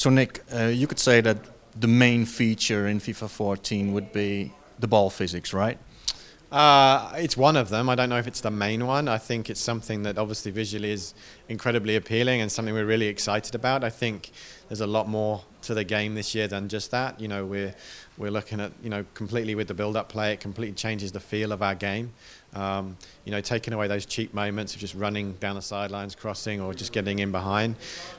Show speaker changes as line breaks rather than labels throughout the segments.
So Nick, you could say that the main feature in FIFA 14 would be the ball physics, right?
It's one of them. I don't know if it's the main one. I think it's something that obviously visually is incredibly appealing and something we're really excited about. I think there's a lot more to the game this year than just that. You know, we're looking at, you know, completely with the build-up play, it completely changes the feel of our game. You know, taking away those cheap moments of just running down the sidelines, crossing, or just getting in behind.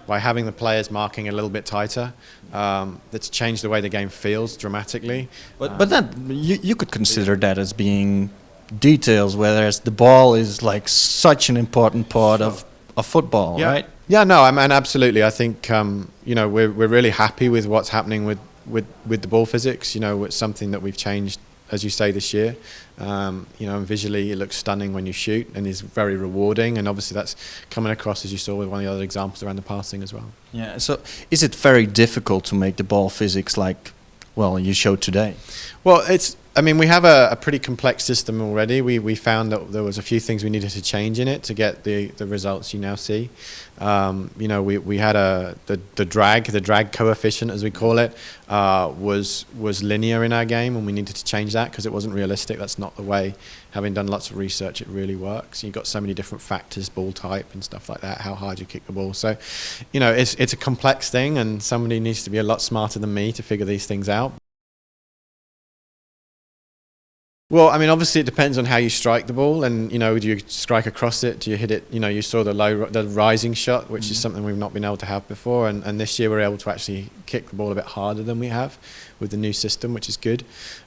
By having the players marking a little bit tighter, that's changed the way the game feels dramatically.
But that you could consider that as being details, whereas the ball is like such an important part of football,
Yeah.
right?
Yeah, no, I mean, absolutely. I think you know, we're really happy with what's happening with the ball physics. You know, it's something that we've changed, as you say, this year. You know, and visually it looks stunning when you shoot and is very rewarding. And obviously that's coming across, as you saw with one of the other examples around the passing as well.
Yeah. So is it very difficult to make the ball physics like, well, you showed today?
Well, I mean, we have a pretty complex system already. We found that there was a few things we needed to change in it to get the results you now see. You know, we had the drag coefficient, as we call it, was linear in our game, and we needed to change that because it wasn't realistic. That's not the way, having done lots of research, it really works. You've got so many different factors, ball type and stuff like that, how hard you kick the ball. So, you know, it's a complex thing, and somebody needs to be a lot smarter than me to figure these things out. Well, I mean, obviously it depends on how you strike the ball, and you know, do you strike across it? Do you hit it? You know, you saw the rising shot, which is something we've not been able to have before, and this year we're able to actually kick the ball a bit harder than we have with the new system, which is good.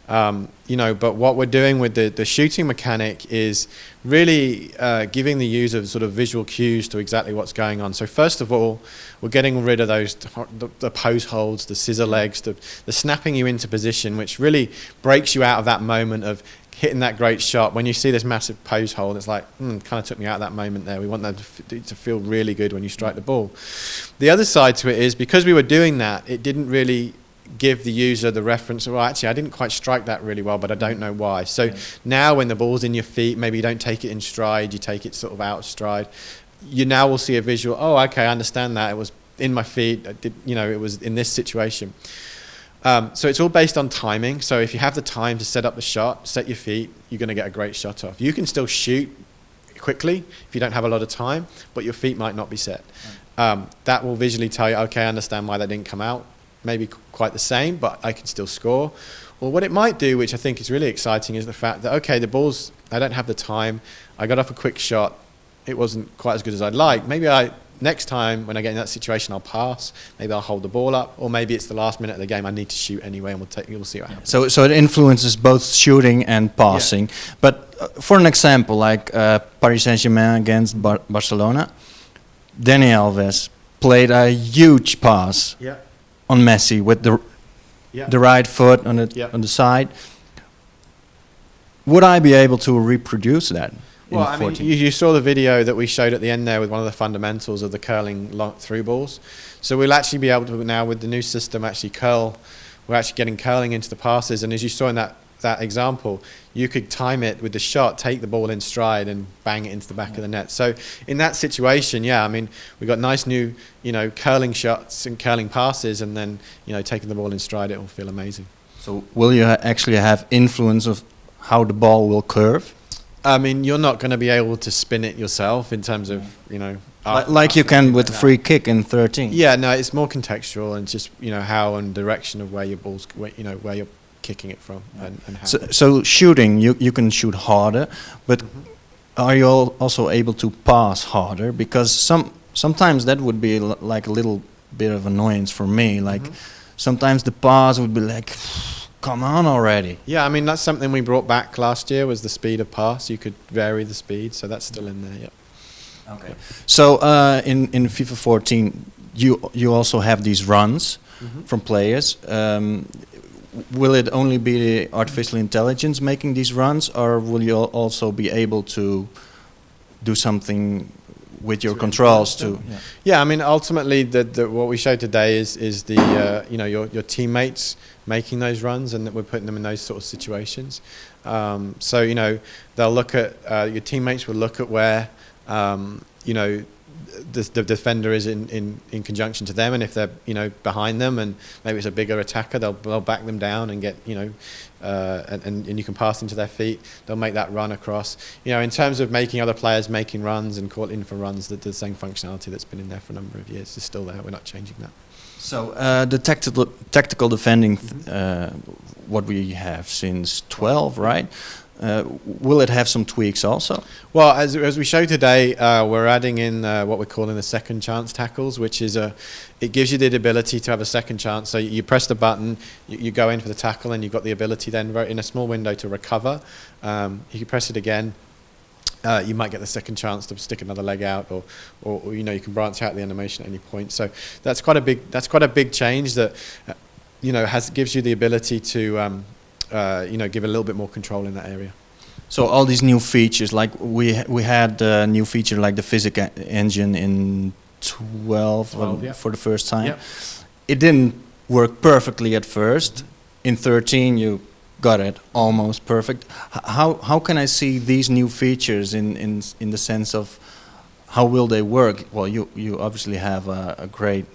You know, but what we're doing with the shooting mechanic is really giving the user sort of visual cues to exactly what's going on. So first of all, we're getting rid of those the pose holds, the scissor legs, the snapping you into position, which really breaks you out of that moment of hitting that great shot. When you see this massive pose hold, it's like, kind of took me out of that moment there. We want that to feel really good when you strike the ball. The other side to it is, because we were doing that, it didn't really give the user the reference, well, actually I didn't quite strike that really well, but I don't know why. So now when the ball's in your feet, maybe you don't take it in stride, you take it sort of out of stride, you now will see a visual, oh, okay, I understand that, it was in my feet, you know, it was in this situation. So it's all based on timing. So if you have the time to set up the shot, set your feet, you're going to get a great shot off. You can still shoot quickly if you don't have a lot of time, but your feet might not be set. That will visually tell you, okay, I understand why that didn't come out. Maybe quite the same, but I can still score. Or what it might do, which I think is really exciting, is the fact that, okay, the balls, I don't have the time, I got off a quick shot, it wasn't quite as good as I'd like. Maybe next time when I get in that situation, I'll pass, maybe I'll hold the ball up, or maybe it's the last minute of the game, I need to shoot anyway, and we'll see what happens.
So it influences both shooting and passing. Yeah. But for an example, like Paris Saint-Germain against Barcelona, Dani Alves played a huge pass.
Yeah.
On Messi with the right foot on the side. Would I be able to reproduce that?
Well, I mean, you saw the video that we showed at the end there with one of the fundamentals of the curling through balls. So we'll actually be able to now, with the new system, actually curl. We're actually getting curling into the passes, and as you saw in that example, you could time it with the shot, take the ball in stride and bang it into the back of the net. So in that situation, yeah, I mean, we've got nice new, you know, curling shots and curling passes, and then, you know, taking the ball in stride, it will feel amazing.
So will you actually have influence of how the ball will curve?
I mean, you're not going to be able to spin it yourself in terms of, you know,
like you can with the free kick in 13.
Yeah, no, it's more contextual and just, you know, how and direction of where your ball's, you know, where you're kicking it from and how.
So shooting, you can shoot harder, but are you also able to pass harder? Because sometimes that would be like a little bit of annoyance for me. Like sometimes the pass would be like, come on already.
Yeah, I mean, that's something we brought back last year, was the speed of pass. You could vary the speed, so that's still in there. Yeah.
Okay. So in FIFA 14, you also have these runs from players. Will it only be the artificial intelligence making these runs, or will you also be able to do something with your controls too?
Yeah, I mean, ultimately, what we showed today is the you know, your teammates making those runs, and that we're putting them in those sort of situations. So you know, they'll look at your teammates will look at where you know, the defender is in conjunction to them, and if they're behind them, and maybe it's a bigger attacker, they'll back them down and get and you can pass into their feet. They'll make that run across. In terms of making other players making runs and caught in for runs, the same functionality that's been in there for a number of years is still there. We're not changing that.
So the tactical defending, what we have since 12, right? Will it have some tweaks also?
Well, as we showed today, we're adding in what we're calling the second chance tackles, which is it gives you the ability to have a second chance. So you press the button, you go in for the tackle, and you've got the ability then in a small window to recover. You press it again. You might get the second chance to stick another leg out, or you can branch out the animation at any point. So that's quite a big change that gives you the ability to give a little bit more control in that area.
So all these new features, like we had a new feature like the physics engine in 12
yeah.
for the first time.
Yeah.
It didn't work perfectly at first. In 13 you got it almost perfect. How can I see these new features in the sense of how will they work? Well, you obviously have a great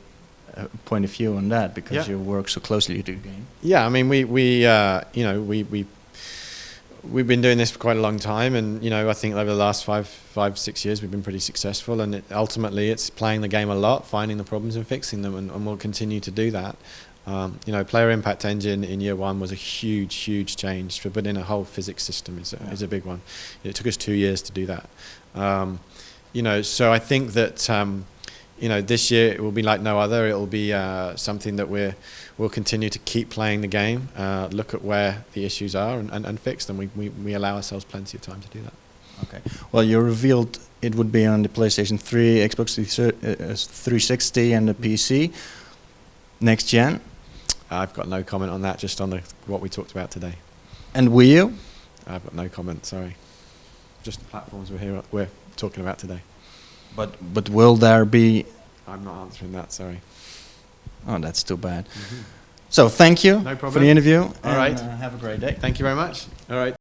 point of view on that because you work so closely with the game. Yeah,
I mean we've been doing this for quite a long time, and I think over the last 5-6 years we've been pretty successful, and ultimately it's playing the game a lot, finding the problems and fixing them, and we'll continue to do that. Player impact engine in year one was a huge change for putting in a whole physics system is a big one. It took us 2 years to do that. So I think that this year it will be like no other. It will be something that we'll continue to keep playing the game, look at where the issues are, and fix them. We allow ourselves plenty of time to do that.
Okay. Well, you revealed it would be on the PlayStation 3, Xbox 360, and the PC. Next gen?
I've got no comment on that, just on what we talked about today.
And Wii U?
I've got no comment, sorry. Just the platforms we're talking about today.
But will there be...
I'm not answering that, sorry.
Oh, that's too bad. So thank you
No problem.
for the interview.
All right.
Have a great day.
Thank you very much. All right.